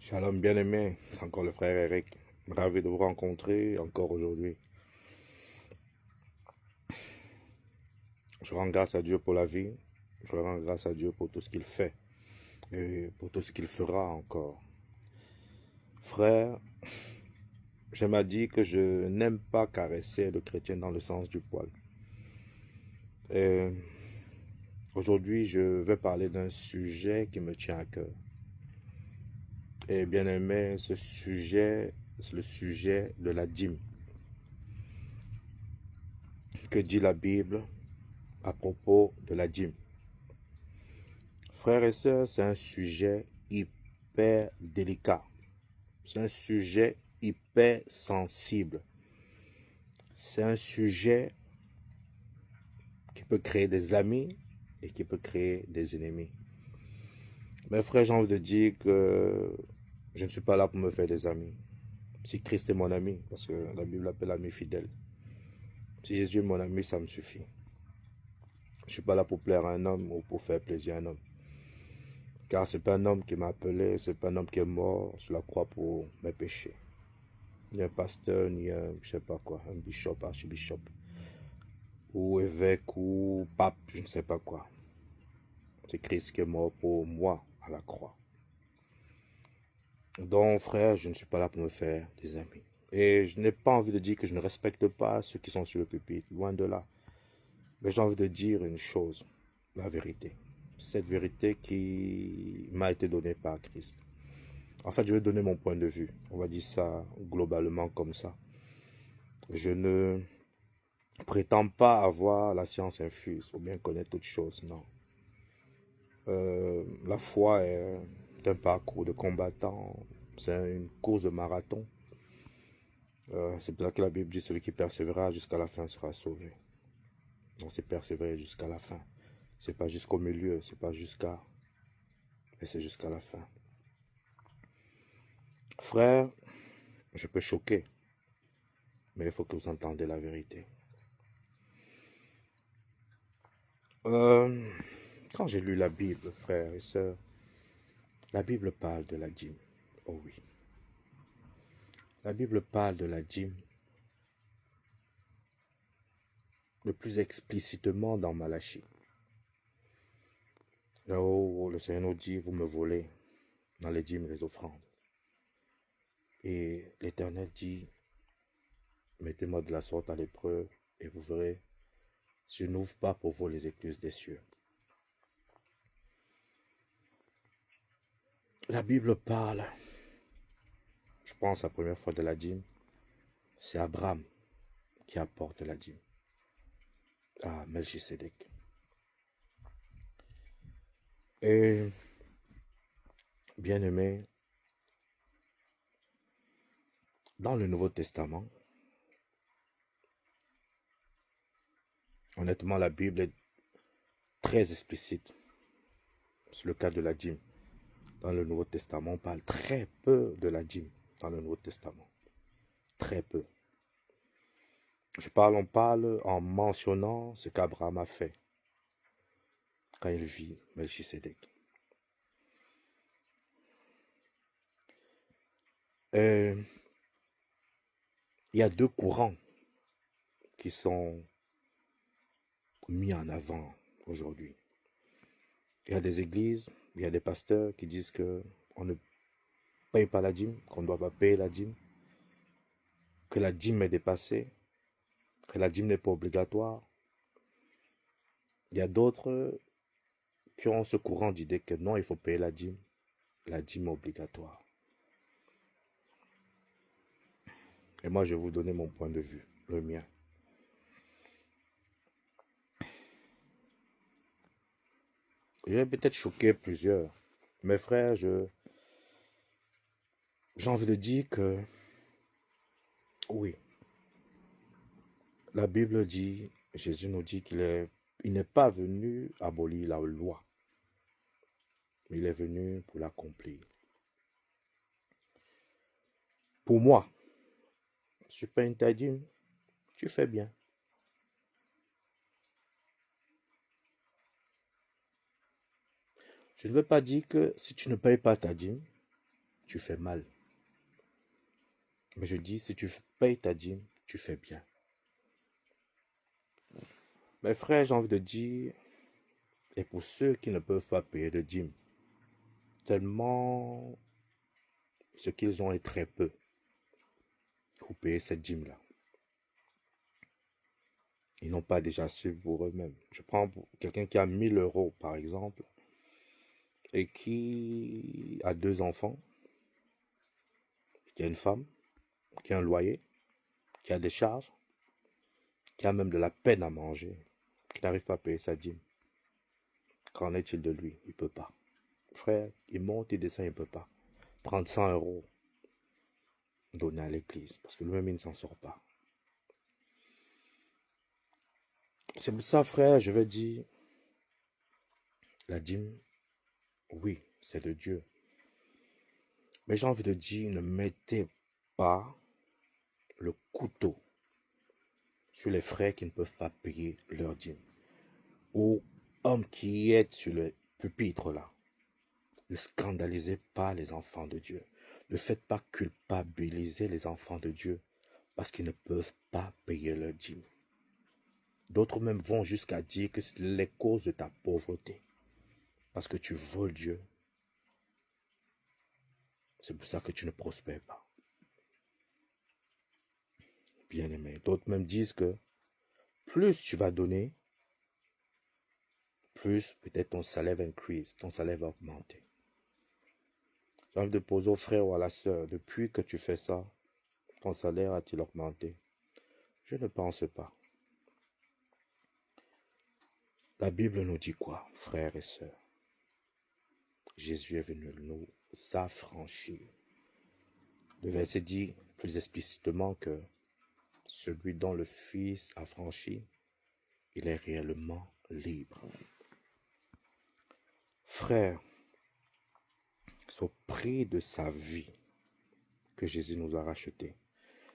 Shalom bien-aimé, c'est encore le frère Eric. Ravi de vous rencontrer encore aujourd'hui. Je rends grâce à Dieu pour la vie. Je rends grâce à Dieu pour tout ce qu'il fait et pour tout ce qu'il fera encore. Frère, j'aime à dire que je n'aime pas caresser le chrétien dans le sens du poil. Et aujourd'hui, je vais parler d'un sujet qui me tient à cœur. Et bien-aimé, ce sujet, c'est le sujet de la dîme. Que dit la Bible à propos de la dîme? Frères et sœurs, c'est un sujet hyper délicat. C'est un sujet hyper sensible. C'est un sujet qui peut créer des amis et qui peut créer des ennemis. Mais frère, j'ai envie de dire que je ne suis pas là pour me faire des amis. Si Christ est mon ami, parce que la Bible l'appelle ami fidèle. Si Jésus est mon ami, ça me suffit. Je ne suis pas là pour plaire à un homme ou pour faire plaisir à un homme. Car ce n'est pas un homme qui m'a appelé, ce n'est pas un homme qui est mort sur la croix pour mes péchés. Ni un pasteur, ni un, je sais pas quoi, un bishop, archibishop, ou évêque, ou pape, je ne sais pas quoi. C'est Christ qui est mort pour moi à la croix. Donc, frère, je ne suis pas là pour me faire des amis. Et je n'ai pas envie de dire que je ne respecte pas ceux qui sont sur le pupitre, loin de là. Mais j'ai envie de dire une chose, la vérité. Cette vérité qui m'a été donnée par Christ. En fait, je vais donner mon point de vue. On va dire ça globalement comme ça. Je ne prétends pas avoir la science infuse ou bien connaître toutes choses, non. La foi est un parcours de combattant, c'est une course de marathon. C'est pour ça que la Bible dit celui qui persévérera jusqu'à la fin sera sauvé. Donc c'est persévérer jusqu'à la fin. C'est pas jusqu'au milieu, c'est pas jusqu'à, mais c'est jusqu'à la fin. Frère, je peux choquer, mais il faut que vous entendiez la vérité. Quand j'ai lu la Bible, frères et sœurs, la Bible parle de la dîme. Oh oui. La Bible parle de la dîme le plus explicitement dans Malachie. Là où le Seigneur nous dit, vous me volez dans les dîmes et les offrandes. Et l'Éternel dit, mettez-moi de la sorte à l'épreuve et vous verrez, je n'ouvre pas pour vous les écluses des cieux. La Bible parle, je pense la première fois de la dîme, c'est Abraham qui apporte la dîme à Melchisédek. Et bien aimé, dans le Nouveau Testament, honnêtement, la Bible est très explicite sur le cas de la dîme. Dans le Nouveau Testament, on parle très peu de la dîme dans le Nouveau Testament. Très peu. On parle en mentionnant ce qu'Abraham a fait quand il vit Melchisédek. Il y a deux courants qui sont mis en avant aujourd'hui. Il y a des églises, il y a des pasteurs qui disent qu'on ne paye pas la dîme, qu'on ne doit pas payer la dîme, que la dîme est dépassée, que la dîme n'est pas obligatoire. Il y a d'autres qui ont ce courant d'idée que non, il faut payer la dîme est obligatoire. Et moi, je vais vous donner mon point de vue, le mien. Je vais peut-être choquer plusieurs. Mes frères, j'ai envie de dire que oui, la Bible dit, Jésus nous dit il n'est pas venu abolir la loi, mais il est venu pour l'accomplir. Pour moi, si tu payes ta dîme, tu fais bien. Je ne veux pas dire que si tu ne payes pas ta dîme, tu fais mal. Mais je dis, si tu payes ta dîme, tu fais bien. Mes frères, j'ai envie de dire, et pour ceux qui ne peuvent pas payer de dîme, tellement ce qu'ils ont est très peu pour payer cette dîme-là. Ils n'ont pas déjà su pour eux-mêmes. Je prends quelqu'un qui a 1000 euros, par exemple, et qui a 2 enfants, qui a une femme, qui a un loyer, qui a des charges, qui a même de la peine à manger, qui n'arrive pas à payer sa dîme. Qu'en est-il de lui? Il ne peut pas. Frère, il monte, il descend, il ne peut pas. Prendre 100 euros, donner à l'église, parce que lui-même, il ne s'en sort pas. C'est pour ça, frère, je vais dire, la dîme, oui, c'est de Dieu. Mais j'ai envie de dire, ne mettez pas le couteau sur les frères qui ne peuvent pas payer leur dîme. Ou hommes qui est sur le pupitre là. Ne scandalisez pas les enfants de Dieu. Ne faites pas culpabiliser les enfants de Dieu parce qu'ils ne peuvent pas payer leur dîme. D'autres même vont jusqu'à dire que c'est les causes de ta pauvreté. Parce que tu voles Dieu. C'est pour ça que tu ne prospères pas. Bien aimé. D'autres même disent que plus tu vas donner, plus peut-être ton salaire va increase, ton salaire va augmenter. J'ai envie de poser au frère ou à la sœur, depuis que tu fais ça, ton salaire a-t-il augmenté? Je ne pense pas. La Bible nous dit quoi, frères et sœurs? Jésus est venu nous affranchir. Le verset dit plus explicitement que celui dont le Fils a franchi, il est réellement libre. Frère, c'est au prix de sa vie que Jésus nous a rachetés.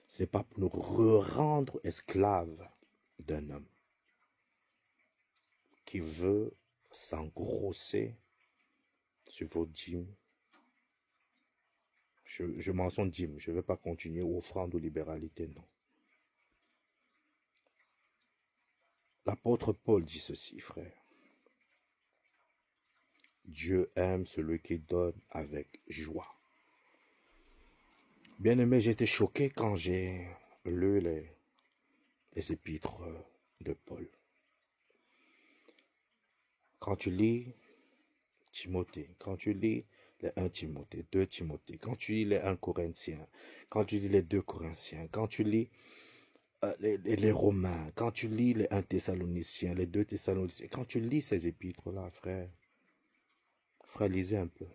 Ce n'est pas pour nous rendre esclaves d'un homme qui veut s'engrosser sur vos dîmes. Je mentionne dîmes, je ne vais pas continuer offrande ou libéralité, non. L'apôtre Paul dit ceci, frère. Dieu aime celui qui donne avec joie. Bien aimé, j'ai été choqué quand j'ai lu les épîtres de Paul. Quand tu lis Timothée, quand tu lis les 1 Timothée, 2 Timothée, quand tu lis les 1 Corinthiens, quand tu lis les 2 Corinthiens, quand tu lis les Romains, quand tu lis les 1 Thessaloniciens, les 2 Thessaloniciens, quand tu lis ces épîtres-là, frère, lisez un peu.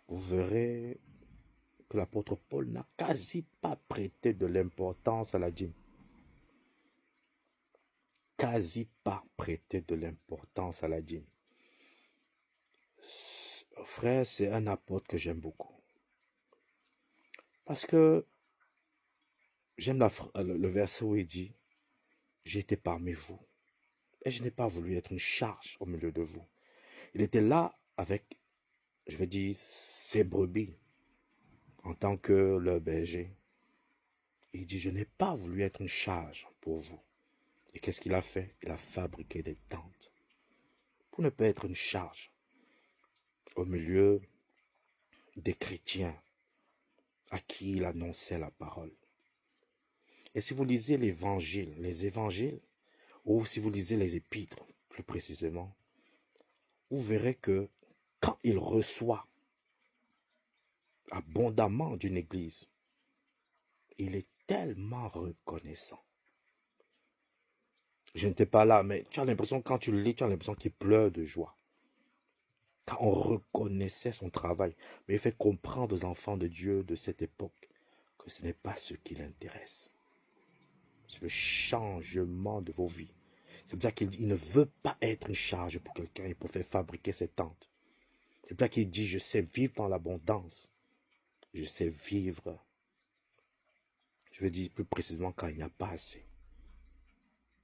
Vous verrez que l'apôtre Paul n'a quasi pas prêté de l'importance à la dîme. Quasi pas prêté de l'importance à la dîme. Frère, c'est un apôtre que j'aime beaucoup. Parce que j'aime le verset où il dit « J'étais parmi vous et je n'ai pas voulu être une charge au milieu de vous. » Il était là avec, je vais dire, ses brebis en tant que leur berger. Il dit « Je n'ai pas voulu être une charge pour vous. » Et qu'est-ce qu'il a fait? Il a fabriqué des tentes pour ne pas être une charge au milieu des chrétiens à qui il annonçait la parole. Et si vous lisez les évangiles, ou si vous lisez les épîtres, plus précisément, vous verrez que quand il reçoit abondamment d'une église, il est tellement reconnaissant. Je n'étais pas là, mais tu as l'impression, quand tu le lis, tu as l'impression qu'il pleure de joie. Quand on reconnaissait son travail, mais il fait comprendre aux enfants de Dieu de cette époque que ce n'est pas ce qui l'intéresse. C'est le changement de vos vies. C'est pour ça qu'il dit, il ne veut pas être une charge pour quelqu'un et pour faire fabriquer ses tentes. C'est pour ça qu'il dit, je sais vivre dans l'abondance. Je sais vivre, je veux dire plus précisément quand il n'y a pas assez.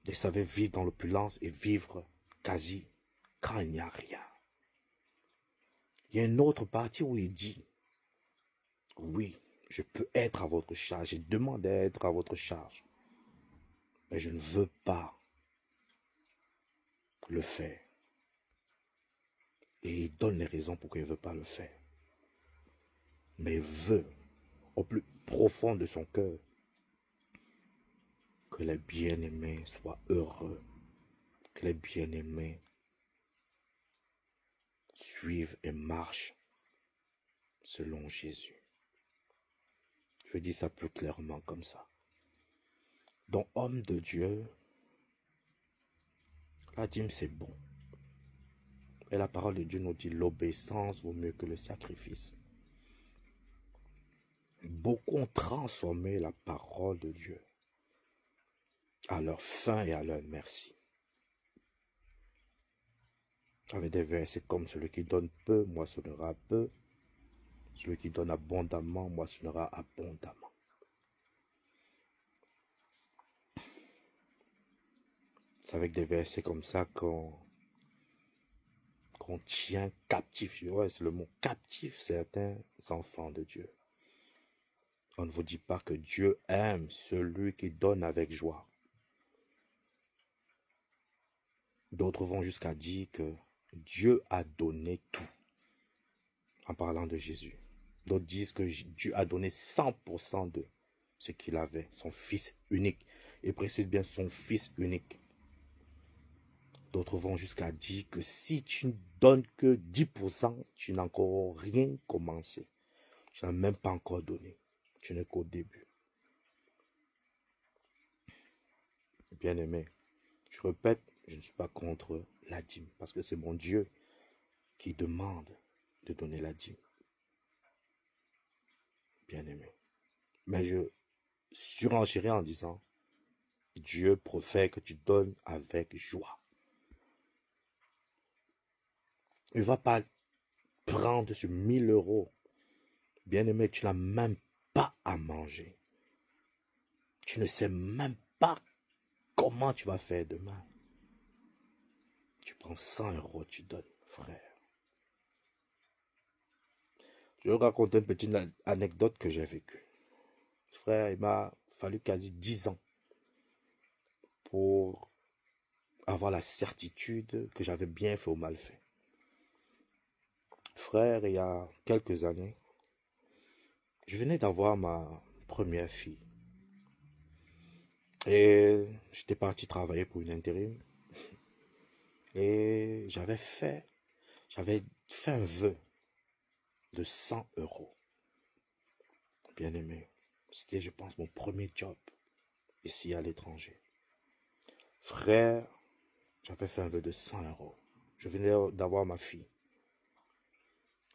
Je savais vivre dans l'opulence et vivre quasi quand il n'y a rien. Il y a une autre partie où il dit, oui, je peux être à votre charge, je demande d'être à votre charge, mais je ne veux pas le faire. Et il donne les raisons pour qu'il ne veut pas le faire. Mais il veut, au plus profond de son cœur, que les bien-aimés soient heureux, que les bien-aimés suivent et marchent selon Jésus. Je dis ça plus clairement comme ça. Donc, homme de Dieu, la dîme c'est bon. Et la parole de Dieu nous dit l'obéissance vaut mieux que le sacrifice. Beaucoup ont transformé la parole de Dieu à leur fin et à leur merci. Avec des versets comme celui qui donne peu, moissonnera peu. Celui qui donne abondamment, moissonnera abondamment. C'est avec des versets comme ça qu'on tient captif, ouais, c'est le mot captif, certains enfants de Dieu. On ne vous dit pas que Dieu aime celui qui donne avec joie. D'autres vont jusqu'à dire que Dieu a donné tout, en parlant de Jésus. D'autres disent que Dieu a donné 100% de ce qu'il avait, son fils unique. Et précise bien son fils unique. D'autres vont jusqu'à dire que si tu ne donnes que 10%, tu n'as encore rien commencé. Tu n'as même pas encore donné. Tu n'es qu'au début. Bien aimé, je répète, je ne suis pas contre la dîme. Parce que c'est mon Dieu qui demande de donner la dîme. Bien aimé. Mais je surenchéris en disant, Dieu préfère que tu donnes avec joie. Il ne va pas prendre ce 1000 euros. Bien aimé, tu n'as même pas à manger. Tu ne sais même pas comment tu vas faire demain. Tu prends 100 euros, tu donnes, frère. Je vais raconter une petite anecdote que j'ai vécue. Frère, il m'a fallu quasi 10 ans pour avoir la certitude que j'avais bien fait ou mal fait. Frère, il y a quelques années, je venais d'avoir ma première fille. Et j'étais parti travailler pour une intérim. Et j'avais fait un vœu de 100 euros. Bien aimé. C'était, je pense, mon premier job ici à l'étranger. Frère, j'avais fait un vœu de 100 euros. Je venais d'avoir ma fille.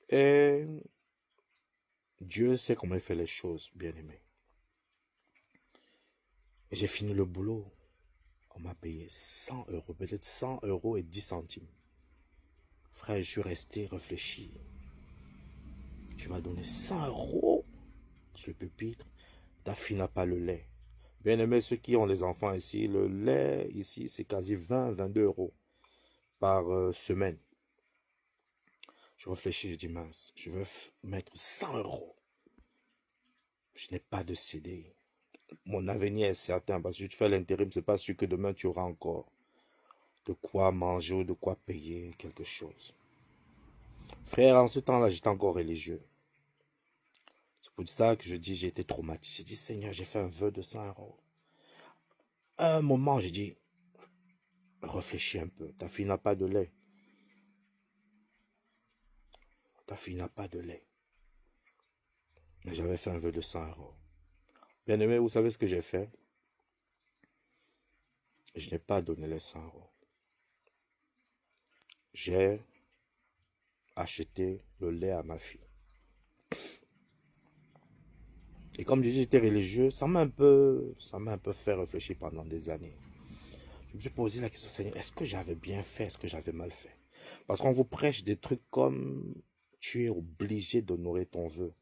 Et Dieu sait comment il fait les choses, bien aimé. Et j'ai fini le boulot. On m'a payé 100 euros, peut-être 100 euros et 10 centimes. Frère, je suis resté réfléchi. Tu vas donner 100 euros sur le pupitre. Ta fille n'a pas le lait. Bien aimé, ceux qui ont les enfants ici, le lait ici, c'est quasi 20-22 euros par semaine. Je réfléchis, je dis mince, je veux mettre 100 euros. Je n'ai pas de CD. Mon avenir est certain parce que si tu fais l'intérim, c'est pas sûr que demain tu auras encore de quoi manger ou de quoi payer quelque chose. Frère, en ce temps-là, j'étais encore religieux. C'est pour ça que je dis, j'ai été traumatisé. J'ai dit, Seigneur, j'ai fait un vœu de 100 euros. À un moment, j'ai dit, réfléchis un peu. Ta fille n'a pas de lait. Ta fille n'a pas de lait. Mais j'avais fait un vœu de 100 euros. Bien aimé, vous savez ce que j'ai fait? Je n'ai pas donné les 100 euros. J'ai acheté le lait à ma fille. Et comme je dis, j'étais religieux, ça m'a un peu fait réfléchir pendant des années. Je me suis posé la question, Seigneur, est-ce que j'avais bien fait, est-ce que j'avais mal fait? Parce qu'on vous prêche des trucs comme tu es obligé d'honorer ton vœu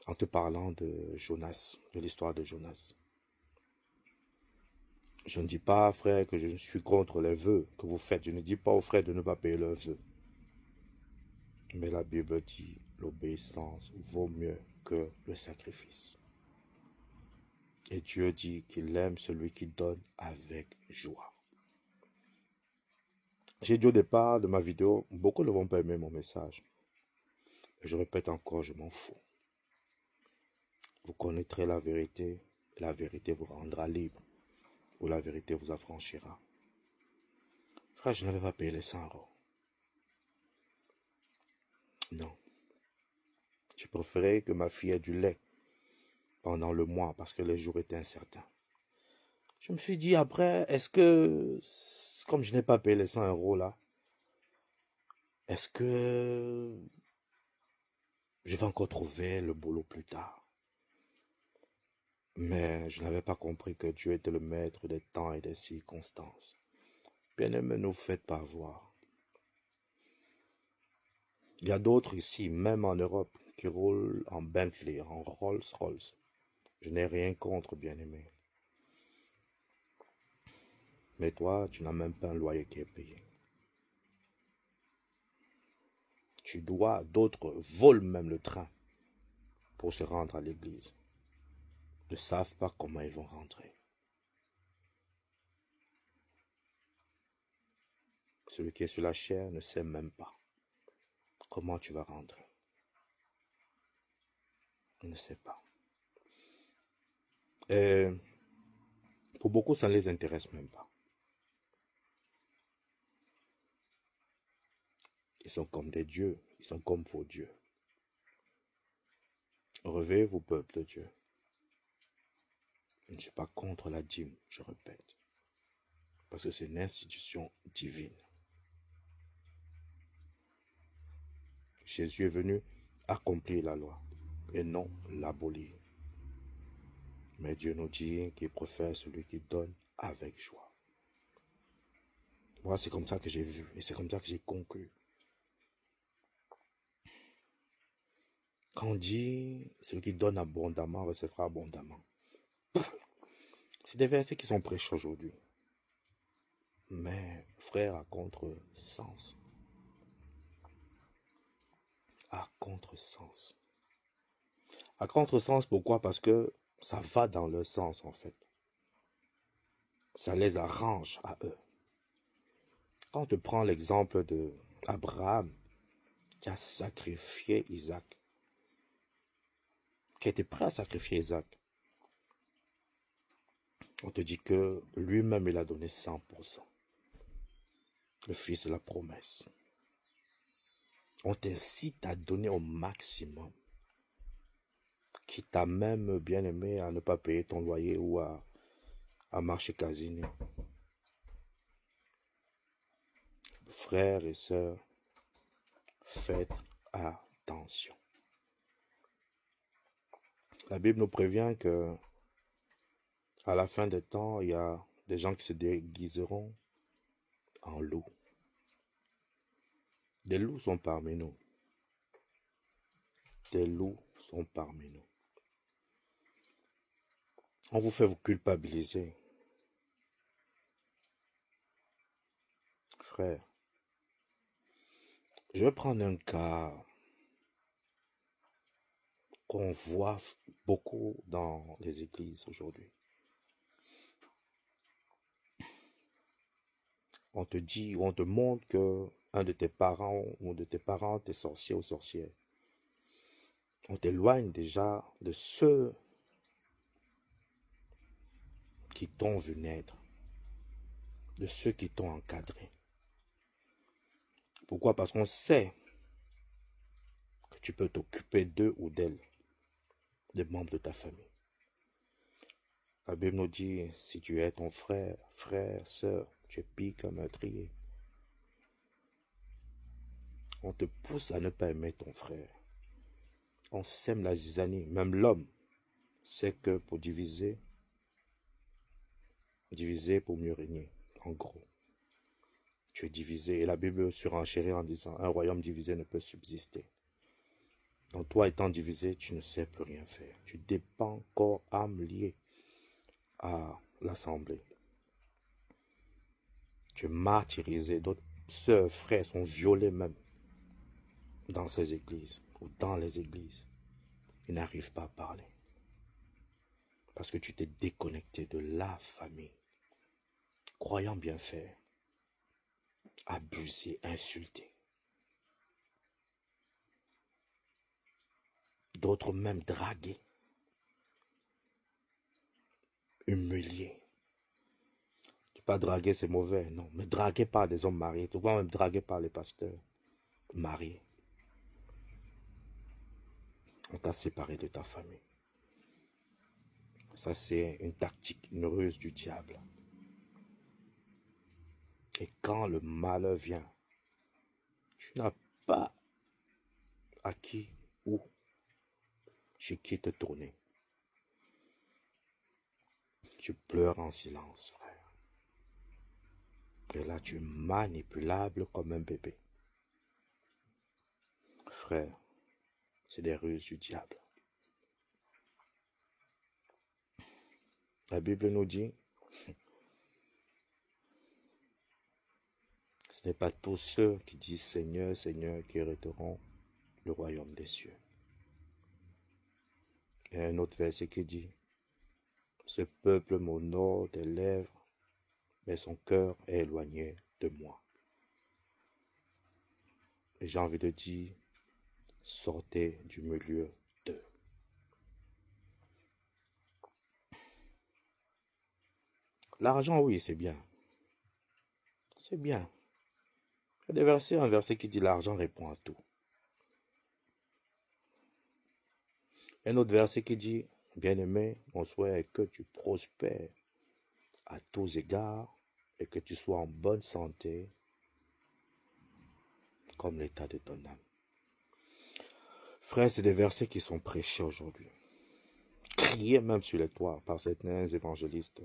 en te parlant de Jonas, de l'histoire de Jonas. Je ne dis pas, frère, que je suis contre les vœux que vous faites. Je ne dis pas aux frères de ne pas payer leurs vœux. Mais la Bible dit, l'obéissance vaut mieux que que le sacrifice. Et Dieu dit qu'il aime celui qui donne avec joie. J'ai dit au départ de ma vidéo, beaucoup ne vont pas aimer mon message. Je répète encore, je m'en fous. Vous connaîtrez la vérité vous rendra libre, ou la vérité vous affranchira. Frère, je n'avais pas payé les 100 euros. Non. J'ai préféré que ma fille ait du lait pendant le mois parce que les jours étaient incertains. Je me suis dit après, est-ce que, comme je n'ai pas payé les 100 euros là, est-ce que je vais encore trouver le boulot plus tard? Mais je n'avais pas compris que Dieu était le maître des temps et des circonstances. Bien-aimés, ne vous faites pas avoir. Il y a d'autres ici, même en Europe, qui roulent en Bentley, en Rolls-Royce. Je n'ai rien contre, bien-aimé. Mais toi, tu n'as même pas un loyer qui est payé. D'autres volent même le train pour se rendre à l'église. Ils ne savent pas comment ils vont rentrer. Celui qui est sur la chair ne sait même pas comment tu vas rentrer. Il ne sait pas. Et pour beaucoup, ça ne les intéresse même pas. Ils sont comme des dieux, ils sont comme vos dieux. Réveillez-vous, peuple de Dieu. Je ne suis pas contre la dîme, je répète. Parce que c'est une institution divine. Jésus est venu accomplir la loi et non l'abolir. Mais Dieu nous dit qu'il préfère celui qui donne avec joie. Moi, c'est comme ça que j'ai vu et c'est comme ça que j'ai conclu. Quand on dit celui qui donne abondamment recevra abondamment. C'est des versets qui sont prêchés aujourd'hui. Mais, frère, à contre-sens. À contre-sens. À contre-sens, pourquoi? Parce que ça va dans leur sens, en fait. Ça les arrange à eux. Quand on te prend l'exemple d'Abraham, qui a sacrifié Isaac, qui était prêt à sacrifier Isaac, on te dit que lui-même, il a donné 100%. Le fils de la promesse. On t'incite à donner au maximum. Qui t'a même bien aimé à ne pas payer ton loyer ou à marcher casino. Frères et sœurs, faites attention. La Bible nous prévient que à la fin des temps, il y a des gens qui se déguiseront en loups. Des loups sont parmi nous. Des loups sont parmi nous. On vous fait vous culpabiliser. Frère, je vais prendre un cas qu'on voit beaucoup dans les églises aujourd'hui. On te dit ou on te montre que un de tes parents ou de tes parentes est sorcier ou sorcière. On t'éloigne déjà de ceux qui t'ont vu naître, de ceux qui t'ont encadré. Pourquoi? Parce qu'on sait que tu peux t'occuper d'eux ou d'elles, des membres de ta famille. La Bible nous dit, si tu es ton frère, sœur, tu es pire qu'un meurtrier. On te pousse à ne pas aimer ton frère. On sème la zizanie. Même l'homme sait que pour diviser pour mieux régner. En gros, tu es divisé. Et la Bible surenchérit en disant, un royaume divisé ne peut subsister. Donc toi étant divisé, tu ne sais plus rien faire. Tu dépends corps, âme lié à l'assemblée. Tu es martyrisé. D'autres sœurs, frères sont violés même dans ces églises ou dans les églises. Tu n'arrives pas à parler. Parce que tu t'es déconnecté de la famille. Croyant bien faire, abuser, insulter. D'autres même draguer, humilier. Pas draguer, c'est mauvais, non. Mais draguer par des hommes mariés. Tu vois, même draguer par les pasteurs mariés. On t'a séparé de ta famille. Ça, c'est une tactique, une ruse du diable. Et quand le malheur vient, tu n'as pas à qui ou chez qui te tourner. Tu pleures en silence, frère. Et là, tu es manipulable comme un bébé. Frère, c'est des ruses du diable. La Bible nous dit, ce n'est pas tous ceux qui disent Seigneur, Seigneur qui hériteront le royaume des cieux. Il y a un autre verset qui dit, ce peuple m'honore des lèvres, mais son cœur est éloigné de moi. Et j'ai envie de dire, sortez du milieu d'eux. L'argent, oui, c'est bien. C'est bien. Il y a des versets, un verset qui dit l'argent répond à tout. Un autre verset qui dit, bien-aimé, mon souhait est que tu prospères à tous égards et que tu sois en bonne santé comme l'état de ton âme. Frère, c'est des versets qui sont prêchés aujourd'hui. Criés même sur les toits par certains évangélistes,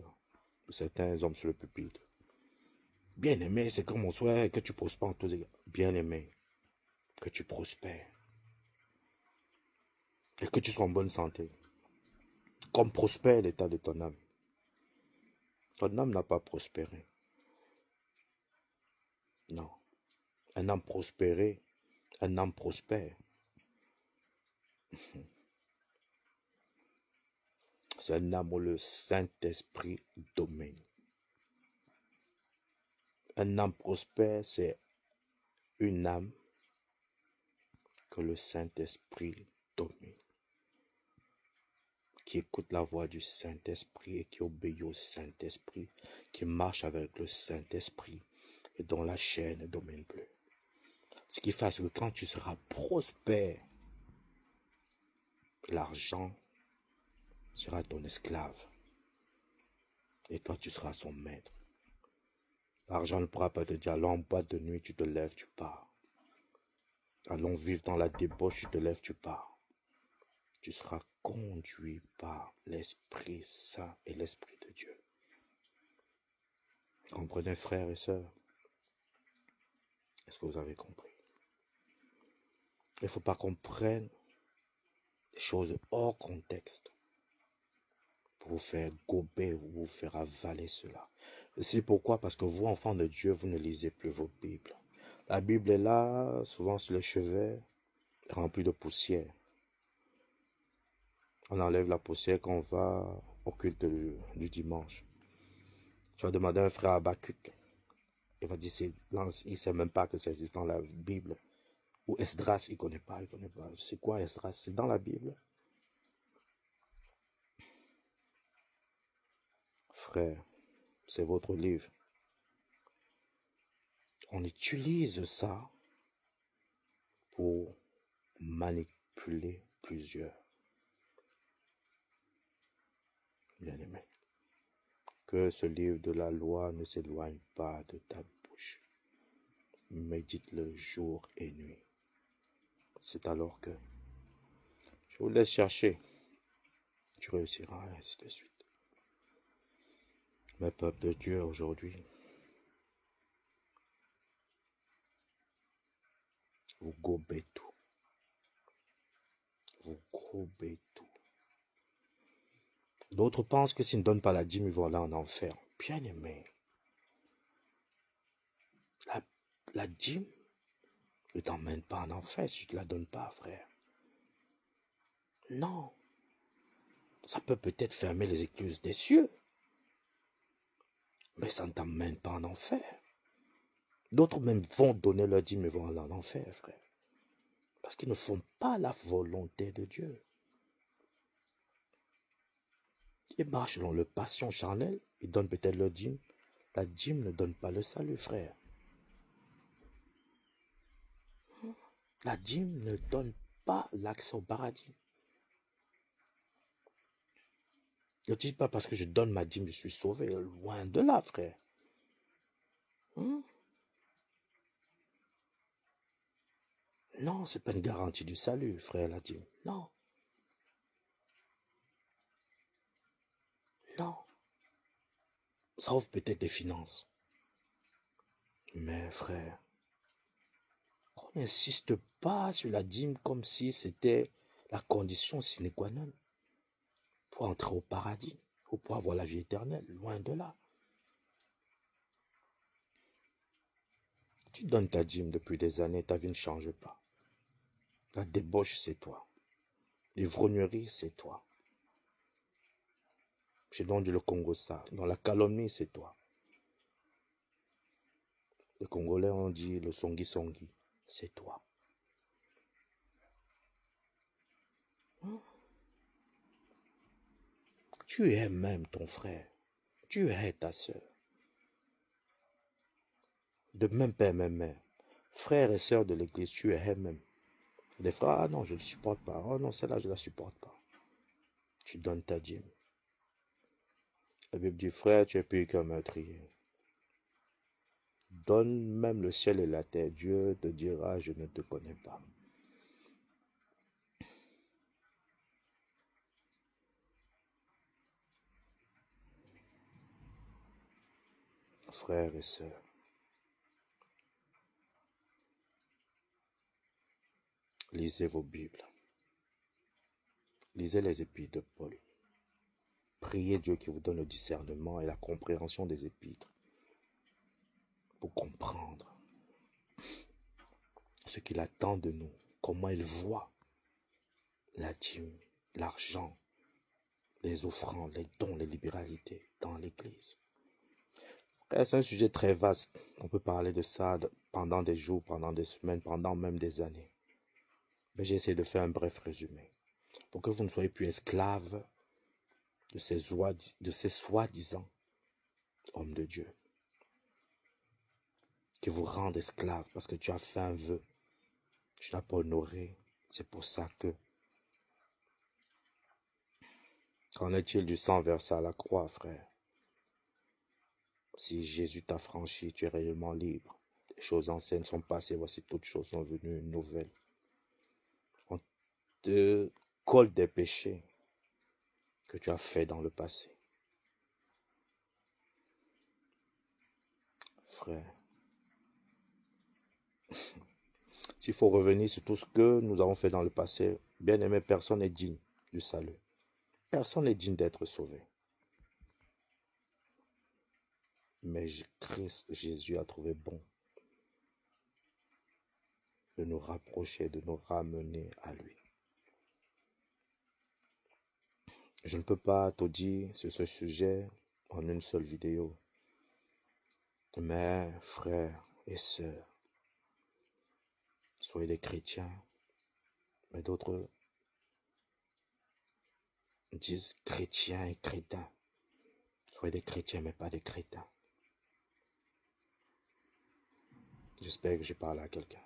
certains hommes sur le pupitre. Bien-aimé, c'est comme mon souhait que tu prospères en tous égards. Bien-aimé, que tu prospères et que tu sois en bonne santé. Comme prospère l'état de ton âme. Ton âme n'a pas prospéré. Non. Un âme prospéré, un âme prospère. C'est un âme où le Saint-Esprit domine. Un âme prospère, c'est une âme que le Saint-Esprit domine. Qui écoute la voix du Saint-Esprit et qui obéit au Saint-Esprit, qui marche avec le Saint-Esprit et dont la chair ne domine plus. Ce qui fait que quand tu seras prospère, l'argent sera ton esclave et toi tu seras son maître. L'argent ne pourra pas te dire allons en boîte de nuit, tu te lèves, tu pars. Allons vivre dans la débauche, tu te lèves, tu pars. Tu seras conduit par l'Esprit Saint et l'Esprit de Dieu. Comprenez, frères et sœurs? Est-ce que vous avez compris? Il ne faut pas qu'on prenne des choses hors contexte pour vous faire gober ou vous faire avaler cela. C'est pourquoi? Parce que vous, enfants de Dieu, vous ne lisez plus vos Bibles. La Bible est là, souvent sur le chevet, remplie de poussière. On enlève la poussière quand on va au culte du dimanche. Tu vas demander à un frère Habakkuk. Il va dire, il ne sait même pas que ça existe dans la Bible. Ou Esdras, il ne connaît pas, C'est quoi Esdras? C'est dans la Bible. Frère, c'est votre livre. On utilise ça pour manipuler plusieurs. Bien-aimé, que ce livre de la loi ne s'éloigne pas de ta bouche. Médite-le jour et nuit. C'est alors que je vous laisse chercher. Tu réussiras, ainsi de suite. Mes peuples de Dieu aujourd'hui, vous gobez tout. Vous gobez tout. D'autres pensent que s'ils ne donnent pas la dîme, ils vont aller en enfer. Bien aimé. La dîme ne t'emmène pas en enfer si tu ne la donnes pas, frère. Non. Ça peut peut-être fermer les écluses des cieux, mais ça ne t'amène pas en enfer. D'autres même vont donner leur dîme et vont aller en enfer, frère. Parce qu'ils ne font pas la volonté de Dieu. Ils marchent dans leur passion charnelle, ils donnent peut-être leur dîme. La dîme ne donne pas le salut, frère. La dîme ne donne pas l'accès au paradis. Je ne dis pas parce que je donne ma dîme, je suis sauvé. Loin de là, frère. Non, ce n'est pas une garantie du salut, frère, la dîme. Non. Non. Ça ouvre peut-être des finances. Mais, frère, on n'insiste pas sur la dîme comme si c'était la condition sine qua non pour entrer au paradis ou pour avoir la vie éternelle. Loin de là. Tu donnes ta dîme depuis des années, ta vie ne change pas. La débauche, c'est toi. L'ivrognerie, c'est toi. J'ai donc dit le Congo ça. Dans la calomnie, c'est toi. Les Congolais ont dit le songi-songi, c'est toi. Tu es même ton frère. Tu es ta soeur. De même père, même mère. Frères et sœurs de l'église, tu es même. Des frères, ah non, je ne le supporte pas. Oh non, celle-là, je ne la supporte pas. Tu donnes ta dîme. La Bible dit, frère, tu es pire qu'un meurtrier. Donne même le ciel et la terre. Dieu te dira, je ne te connais pas. Frères et sœurs, lisez vos Bibles. Lisez les épîtres de Paul. Priez Dieu qui vous donne le discernement et la compréhension des épîtres pour comprendre ce qu'il attend de nous, comment il voit la dîme, l'argent, les offrandes, les dons, les libéralités dans l'Église. C'est un sujet très vaste. On peut parler de ça pendant des jours, pendant des semaines, pendant même des années. Mais j'ai essayé de faire un bref résumé pour que vous ne soyez plus esclaves de ces soi-disant hommes de Dieu qui vous rendent esclaves parce que tu as fait un vœu. Tu n'as pas honoré. C'est pour ça que... Qu'en est-il du sang versé à la croix, frère? Si Jésus t'a franchi, tu es réellement libre. Les choses anciennes sont passées, voici toutes choses sont venues nouvelles. On te colle des péchés que tu as faits dans le passé. Frère, s'il faut revenir sur tout ce que nous avons fait dans le passé, bien aimé, personne n'est digne du salut. Personne n'est digne d'être sauvé. Mais Christ Jésus a trouvé bon de nous rapprocher, de nous ramener à lui. Je ne peux pas tout dire sur ce sujet en une seule vidéo. Mais frères et sœurs, soyez des chrétiens, mais d'autres disent chrétiens et crétins. Soyez des chrétiens, mais pas des crétins. J'espère que j'ai parlé à quelqu'un.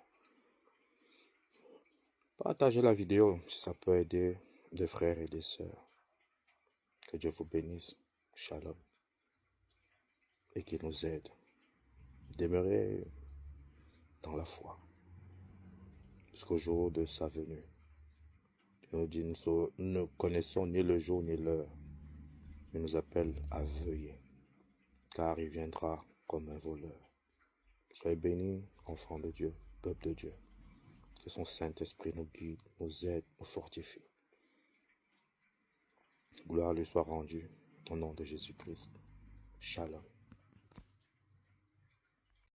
Partagez la vidéo si ça peut aider des frères et des sœurs. Que Dieu vous bénisse. Shalom. Et qu'il nous aide. Demeurez dans la foi jusqu'au jour de sa venue. Il nous dit, nous ne connaissons ni le jour ni l'heure. Il nous appelle à veiller, car il viendra comme un voleur. Soyez bénis, enfants de Dieu, peuple de Dieu. Que son Saint-Esprit nous guide, nous aide, nous fortifie. Gloire lui soit rendue au nom de Jésus-Christ. Shalom.